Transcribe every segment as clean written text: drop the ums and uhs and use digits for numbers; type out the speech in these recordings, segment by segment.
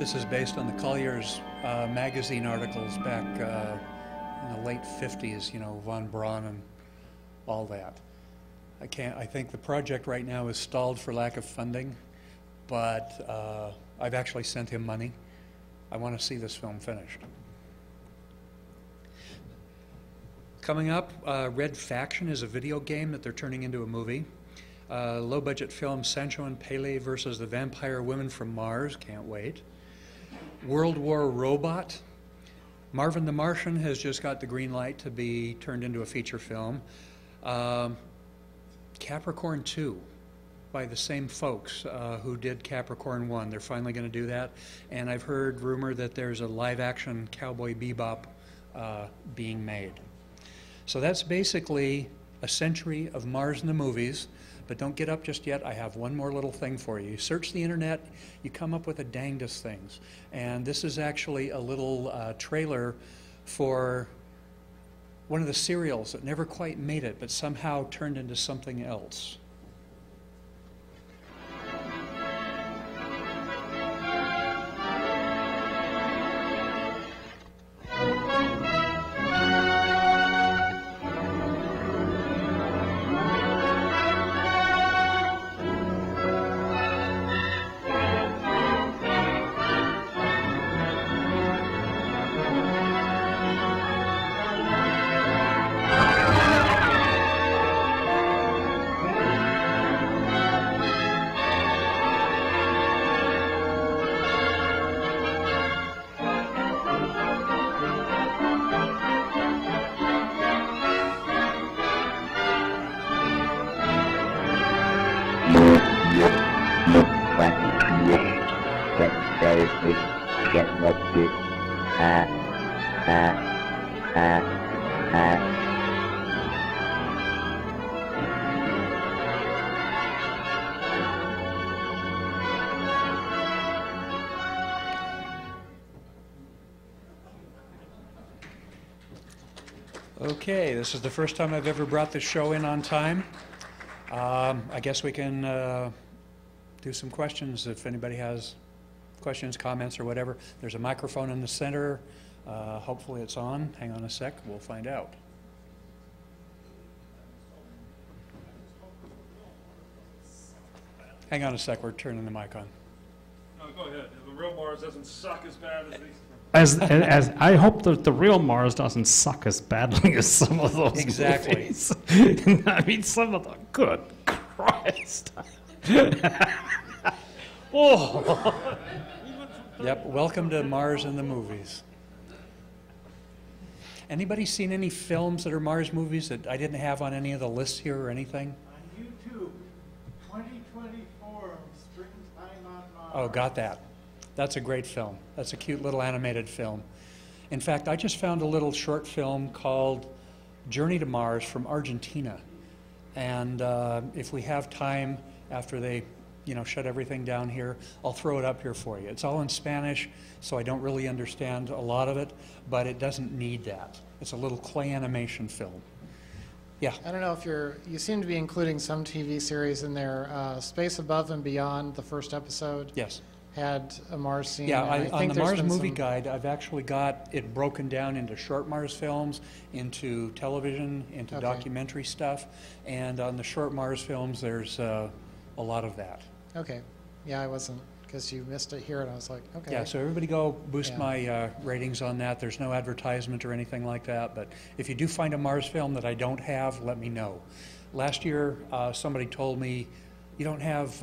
This is based on the Collier's magazine articles back in the late 50s, you know, von Braun and all that. I think the project right now is stalled for lack of funding, but I've actually sent him money. I want to see this film finished. Coming up, Red Faction is a video game that they're turning into a movie. Low-budget film Sancho and Pele versus the Vampire Women from Mars, can't wait. World War Robot. Marvin the Martian has just got the green light to be turned into a feature film. Capricorn 2 by the same folks who did Capricorn 1. They're finally going to do that. And I've heard rumor that there's a live-action Cowboy Bebop being made. So that's basically a century of Mars in the movies. But don't get up just yet. I have one more little thing for you. You search the internet, you come up with the dangdest things. And this is actually a little trailer for one of the serials that never quite made it, but somehow turned into something else. Okay, this is the first time I've ever brought this show in on time. I guess we can do some questions if anybody has questions, comments, or whatever. There's a microphone in the center. Hopefully it's on. Hang on a sec, we'll find out. Hang on a sec, we're turning the mic on. No, go ahead. The real Mars doesn't suck as bad as these. As I hope that the real Mars doesn't suck as badly as some of those movies. I mean, some of them. Good Christ! Oh. Yep. Welcome to Mars in the movies. Anybody seen any films that are Mars movies that I didn't have on any of the lists here or anything? On YouTube, 2024, Springtime on Mars. Oh, got that. That's a great film. That's a cute little animated film. In fact, I just found a little short film called Journey to Mars from Argentina. And if we have time after they, shut everything down here, I'll throw it up here for you. It's all in Spanish, so I don't really understand a lot of it, but it doesn't need that. It's a little clay animation film. Yeah. I don't know if you seem to be including some TV series in there. Space Above and Beyond, the first episode. Yes. Had a Mars scene. Yeah, on the Mars Movie Guide, I've actually got it broken down into short Mars films, into television, into documentary stuff, and on the short Mars films, there's a lot of that. Okay. Yeah, I wasn't, because you missed it here, and I was like, okay. Yeah, so everybody go boost my ratings on that. There's no advertisement or anything like that, but if you do find a Mars film that I don't have, let me know. Last year, somebody told me, you don't have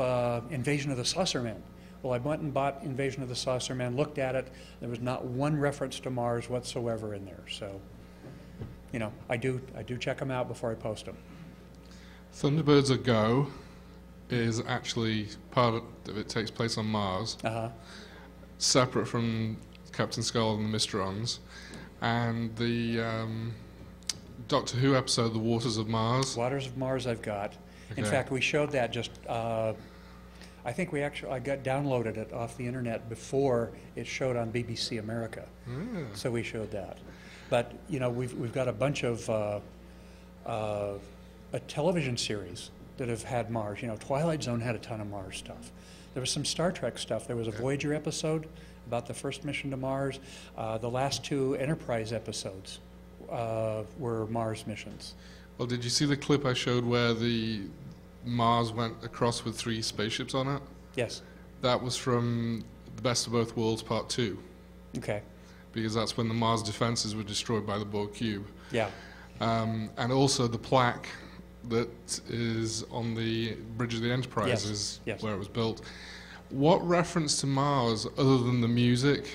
Invasion of the Saucer Men. Well, I went and bought Invasion of the Saucer Men, looked at it. There was not one reference to Mars whatsoever in there. So, I do check them out before I post them. Thunderbirds A Go is actually part of it takes place on Mars, separate from Captain Skull and the Mysterons, and the Doctor Who episode, The Waters of Mars. Waters of Mars I've got. Okay. In fact, we showed that just... I think I got downloaded it off the internet before it showed on BBC America. So we showed that. But we've got a bunch of a television series that have had Mars. Twilight Zone had a ton of Mars stuff. There was some Star Trek stuff. There was a Voyager episode about the first mission to Mars. The last 2 Enterprise episodes were Mars missions. Well, did you see the clip I showed where the Mars went across with 3 spaceships on it? Yes. That was from The Best of Both Worlds Part 2. Okay. Because that's when the Mars defenses were destroyed by the Borg cube. Yeah. And also the plaque that is on the bridge of the Enterprise is where it was built. What reference to Mars, other than the music,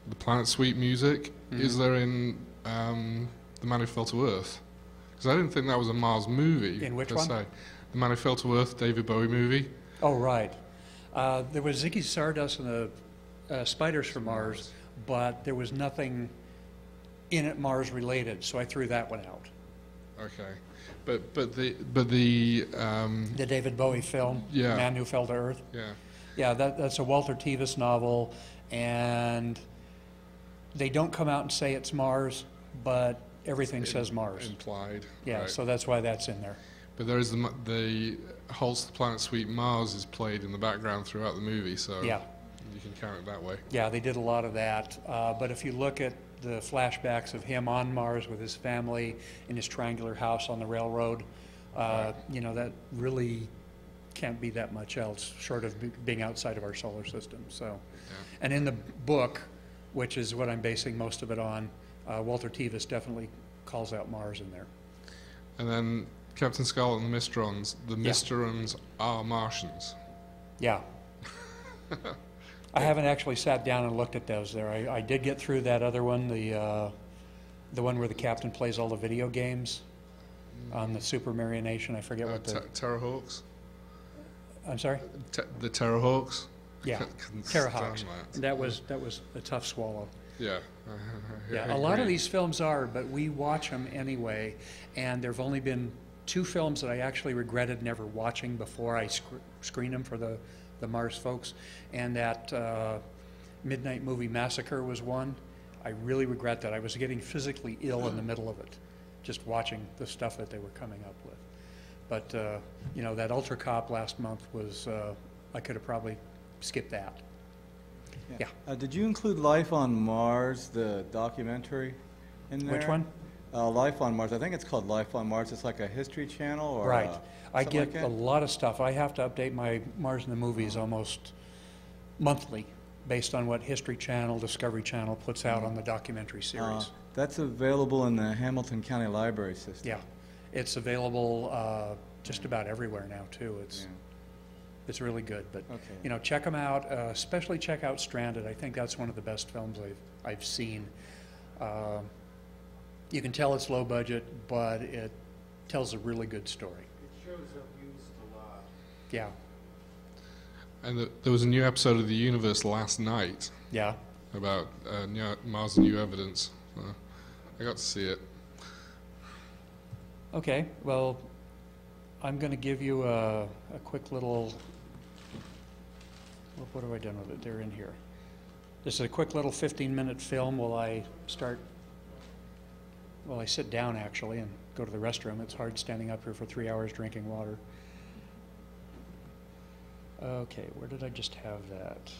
the Planet Suite music, is there in The Man Who Fell to Earth? Because I didn't think that was a Mars movie. In which per one? se. The Man Who Fell to Earth, David Bowie movie. Oh, right. There was Ziggy Stardust and the Spiders from Mars, but there was nothing in it Mars related, so I threw that one out. Okay, but the The David Bowie film, Yeah. Man Who Fell to Earth. yeah. Yeah, that's a Walter Tevis novel, and they don't come out and say it's Mars, but everything says Mars. Implied. Yeah, right. so that's why that's in there. But there is the Holt's The Planet Suite Mars is played in the background throughout the movie, so Yeah. you can count it that way. Yeah, they did a lot of that. But if you look at the flashbacks of him on Mars with his family in his triangular house on the railroad, you know, that really can't be that much else short of being outside of our solar system. So, and in the book, which is what I'm basing most of it on, Walter Tevis definitely calls out Mars in there. And then Captain Scarlet and the Mysterons. The Mysterons are Martians. Yeah. I haven't actually sat down and looked at those there. I did get through that other one, the one where the captain plays all the video games on the Super Marionation. I forget what the... Terrahawks? I'm sorry? The Terrahawks? Yeah, Couldn't Terrahawks. stand that. That was a tough swallow. Yeah. Yeah, I a lot of agree. these films are, but we watch them anyway, and there have only been 2 films that I actually regretted never watching before I screened them for the Mars folks, and that Midnight Movie Massacre was one. I really regret that. I was getting physically ill in the middle of it, just watching the stuff that they were coming up with. But, you know, that Ultra Cop last month was, I could have probably skipped that. Yeah. Did you include Life on Mars, the documentary, in there? Which one? Life on Mars. I think it's called Life on Mars. It's like a History Channel, or Right. I something get like a that? lot of stuff. I have to update my Mars in the Movies almost monthly based on what History Channel, Discovery Channel puts out on the documentary series. That's available in the Hamilton County Library system. Yeah. It's available just about everywhere now, too. It's really good. But, Okay. you know, check them out. Especially check out Stranded. I think that's one of the best films I've seen. You can tell it's low budget, but it tells a really good story. It shows up used a lot. Yeah. And there was a new episode of The Universe last night Yeah. about Mars New Evidence. I got to see it. Okay, well, I'm going to give you a quick little, what have I done with it? They're in here. This is a quick little 15-minute film while I sit down, actually, and go to the restroom. It's hard standing up here for 3 hours drinking water. Okay, where did I just have that?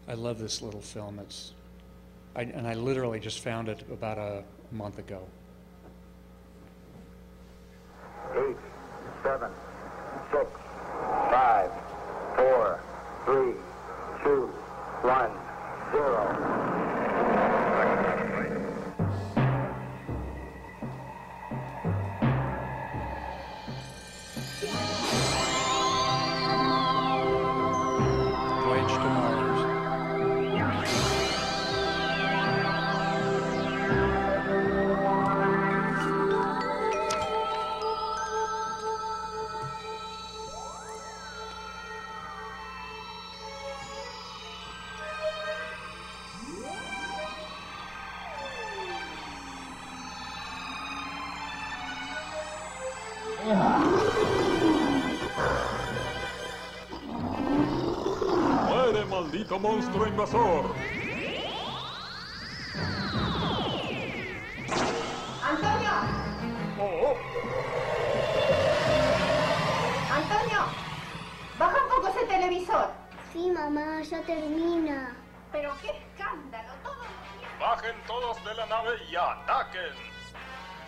I love this little film. And I literally just found it about a month ago. 8, 7, 6, 5, 4, 3, 2, 1, 0. Voyage to Mars. ¡Muere, maldito monstruo invasor! ¡Antonio! ¡Oh! Mamá, ya termina. Pero qué escándalo, todos los días. Bajen todos de la nave y ataquen.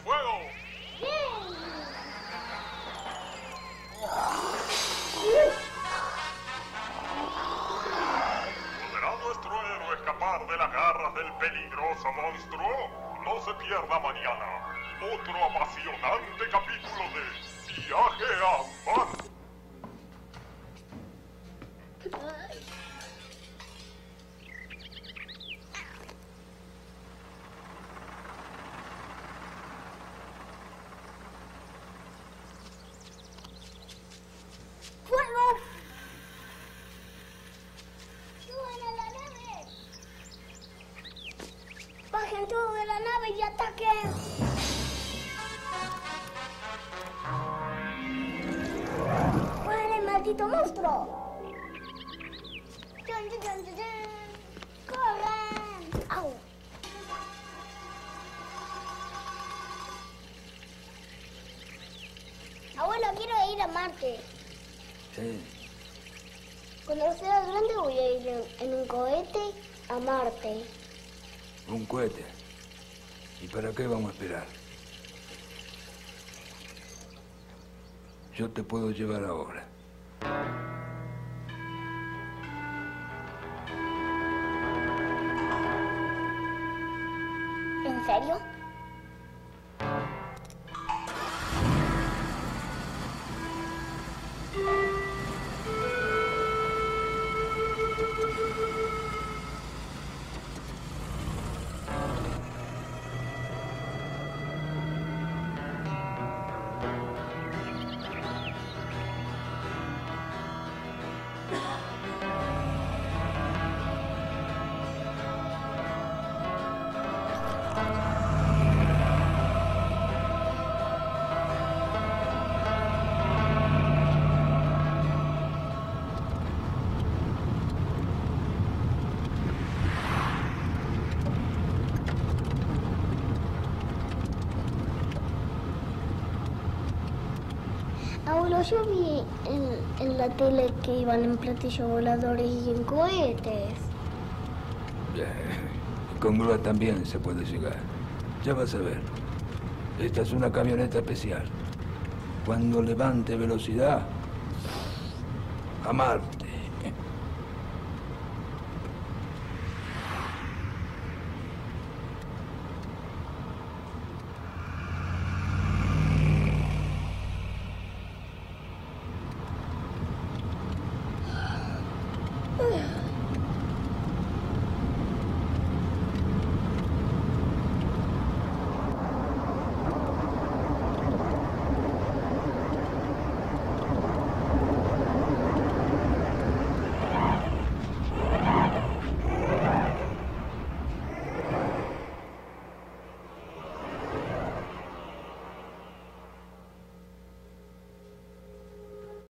¡Fuego! ¿Podrá nuestro héroe escapar de las garras del peligroso monstruo? No se pierda mañana otro apasionante capítulo de Viaje a Marte. ¡Fuego! ¡Suban a la nave! ¡Bajen todos de la nave y ataquen! ¡Muere, maldito monstruo! ¡Chun, chun, chun, chun, chun! ¡Corran! ¡Au! Abuelo, quiero ir a Marte. Cuando sea grande voy a ir en un cohete a Marte. ¿Un cohete? ¿Y para qué vamos a esperar? Yo te puedo llevar ahora. ¿En serio? Abuelo, yo vi en la tele que iban en platillos voladores y en cohetes. Con grúa también se puede llegar. Ya vas a ver. Esta es una camioneta especial. Cuando levante velocidad, a Marte.